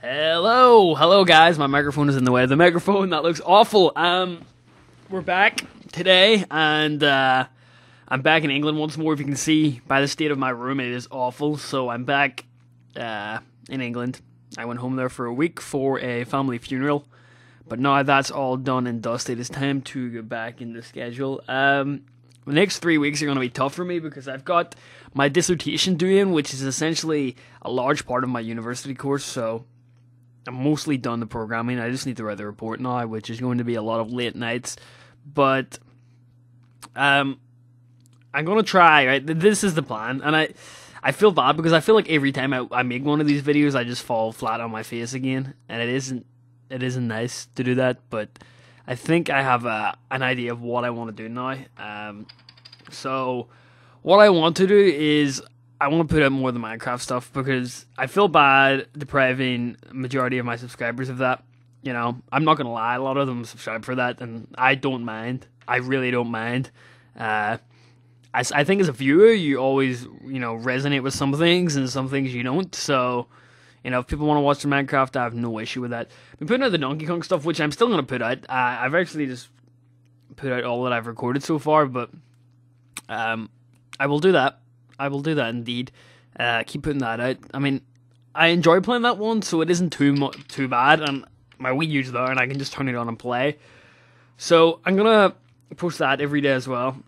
Hello guys, my microphone is in the way of the microphone, that looks awful. We're back today, and I'm back in England once more. If you can see by the state of my room, it is awful, so I'm back in England. I went home there for a week for a family funeral, but now that's all done and dusted, it's time to get back in the schedule. The next 3 weeks are going to be tough for me because I've got my dissertation due in, which is essentially a large part of my university course, so I'm mostly done the programming. I just need to write the report now, which is going to be a lot of late nights. But I'm going to try, right? This is the plan. And I feel bad because I feel like every time I make one of these videos, I just fall flat on my face again. And it isn't nice to do that. But I think I have an idea of what I want to do now. So what I want to do is I want to put out more of the Minecraft stuff because I feel bad depriving the majority of my subscribers of that. You know, I'm not going to lie, a lot of them subscribe for that, and I don't mind. I really don't mind. I think as a viewer, you always, resonate with some things, and some things you don't. So, if people want to watch the Minecraft, I have no issue with that. I'm putting out the Donkey Kong stuff, which I'm still going to put out. I've actually just put out all that I've recorded so far, but I will do that. I will do that indeed. Keep putting that out. I mean, I enjoy playing that one, so it isn't too bad, and my Wii U's there, and I can just turn it on and play. So I'm gonna post that every day as well.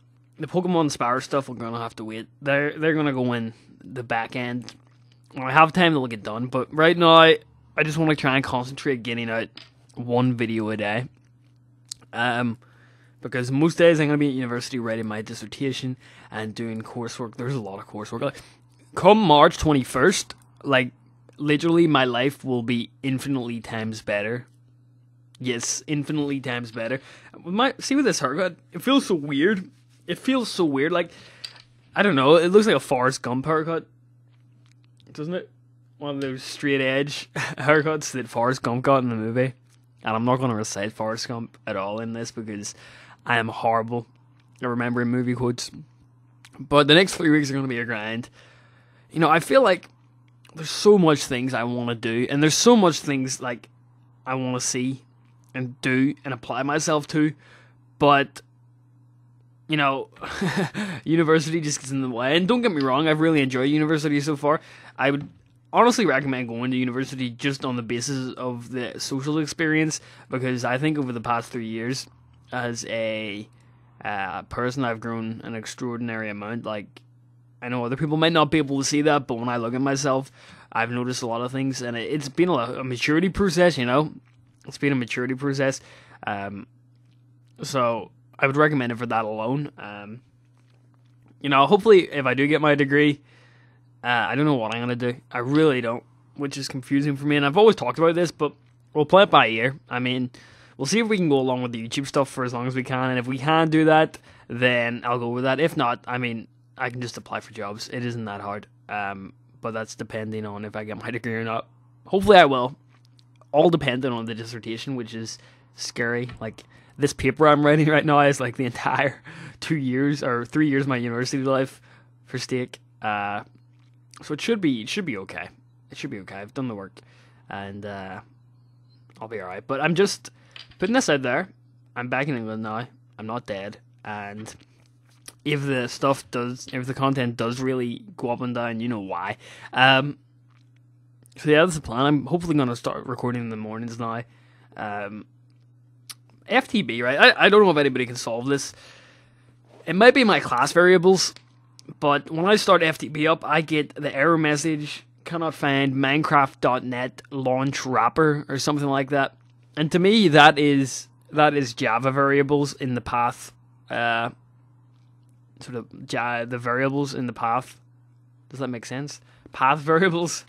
The Pokemon Spire stuff, we're gonna have to wait. They're gonna go in the back end. When I have time, they'll get done. But right now, I just want to try and concentrate getting out one video a day. Because most days I'm going to be at university writing my dissertation and doing coursework. There's a lot of coursework. Come March 21st, literally my life will be infinitely times better. Yes, infinitely times better. See with this haircut, it feels so weird. It feels so weird. I don't know, it looks like a Forrest Gump haircut. Doesn't it? One of those straight edge haircuts that Forrest Gump got in the movie. And I'm not going to recite Forrest Gump at all in this because I am horrible at remembering movie quotes. But the next 3 weeks are going to be a grind. I feel like there's so much things I want to do. And there's so much things, I want to see and do and apply myself to. But, university just gets in the way. And don't get me wrong, I've really enjoyed university so far. I would honestly recommend going to university just on the basis of the social experience. Because I think over the past 3 years, as a person, I've grown an extraordinary amount. I know other people might not be able to see that, but when I look at myself, I've noticed a lot of things, and it's been a maturity process, It's been a maturity process. So I would recommend it for that alone. Hopefully, if I do get my degree, I don't know what I'm going to do. I really don't, which is confusing for me, and I've always talked about this, but we'll play it by ear. I mean, we'll see if we can go along with the YouTube stuff for as long as we can, and if we can do that, then I'll go with that. If not, I mean, I can just apply for jobs. It isn't that hard, but that's depending on if I get my degree or not. Hopefully I will. All dependent on the dissertation, which is scary. This paper I'm writing right now is the entire 2 years or 3 years of my university life for stake. So it should be okay. It should be okay. I've done the work, and I'll be alright. But I'm just putting this out there. I'm back in England now. I'm not dead. And if the content does really go up and down, you know why. So yeah, that's the plan. I'm hopefully going to start recording in the mornings now. FTB, right? I don't know if anybody can solve this. It might be my class variables, but when I start FTB up, I get the error message, cannot find Minecraft.net launch wrapper or something like that. And to me, that is Java variables in the path. The variables in the path. Does that make sense? Path variables.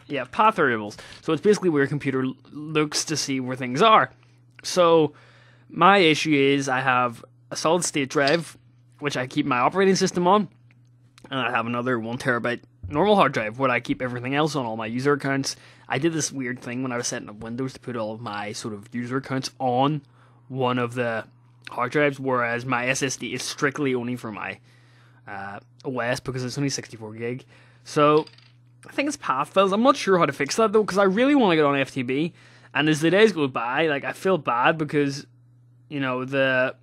Yeah, path variables. So it's basically where a computer looks to see where things are. So my issue is I have a solid state drive, which I keep my operating system on, and I have another 1 terabyte normal hard drive where I keep everything else on, all my user accounts. I did this weird thing when I was setting up Windows to put all of my sort of user accounts on one of the hard drives, whereas my SSD is strictly only for my OS because it's only 64 gig. So I think it's path fills. I'm not sure how to fix that though, because I really want to get on FTB. And as the days go by, like I feel bad because, you know, the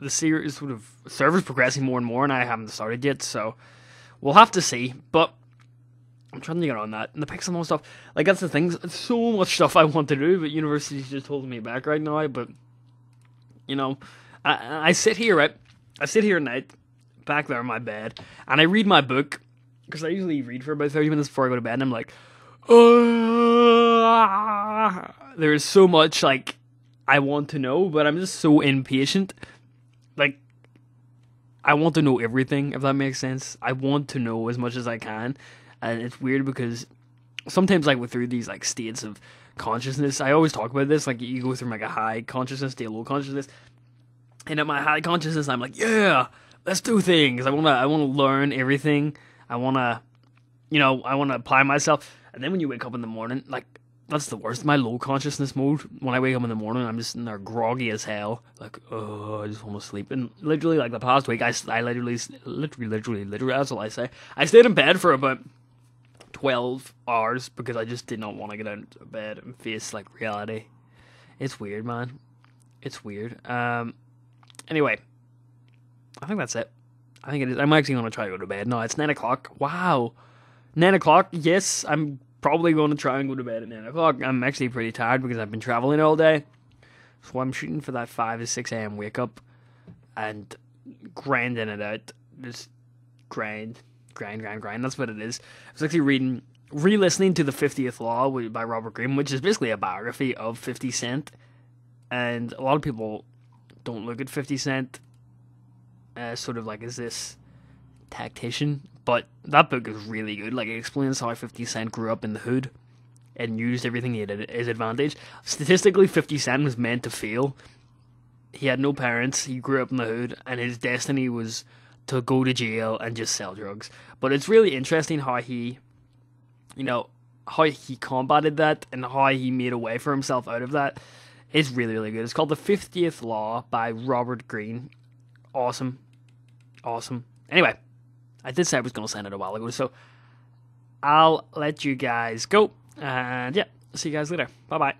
series sort of server's progressing more and more, and I haven't started yet. So we'll have to see. But I'm trying to get on that and the pixel and stuff. Like that's the thing. It's so much stuff I want to do, but university's just holding me back right now. But you know, I sit here, right? I sit here at night, back there in my bed, and I read my book because I usually read for about 30 minutes before I go to bed. And I'm like, there's so much like I want to know, but I'm just so impatient. Like I want to know everything, if that makes sense. I want to know as much as I can. And it's weird because sometimes, like, through these, like, states of consciousness, I always talk about this, like, you go through, like, a high consciousness to a low consciousness, and at my high consciousness, I'm like, yeah, let's do things, I wanna learn everything, I wanna apply myself, and then when you wake up in the morning, like, that's the worst, my low consciousness mode, when I wake up in the morning, I'm just in there groggy as hell, like, oh, I just want to sleep, and literally, like, the past week, I literally, that's all I say, I stayed in bed for about 12 hours because I just did not want to get out of bed and face like reality. It's weird, man. It's weird. Anyway, I think that's it. I think it is. I'm actually going to try to go to bed. No, it's 9 o'clock. Wow. 9 o'clock? Yes, I'm probably going to try and go to bed at 9 o'clock. I'm actually pretty tired because I've been traveling all day. So I'm shooting for that 5 to 6 a.m. wake up and grinding it out. Just grind. That's what it is. I was actually re-listening to The 50th Law by Robert Greene, which is basically a biography of 50 Cent. And a lot of people don't look at 50 Cent as sort of like as this tactician. But that book is really good. Like, it explains how 50 Cent grew up in the hood and used everything he had at his advantage. Statistically, 50 Cent was meant to fail. He had no parents. He grew up in the hood. And his destiny was to go to jail and just sell drugs. But it's really interesting how he, how he combated that and how he made a way for himself out of that. It's really, really good. It's called The 50th Law by Robert Greene. Awesome. Anyway, I did say I was going to send it a while ago, so I'll let you guys go. And yeah, see you guys later. Bye-bye.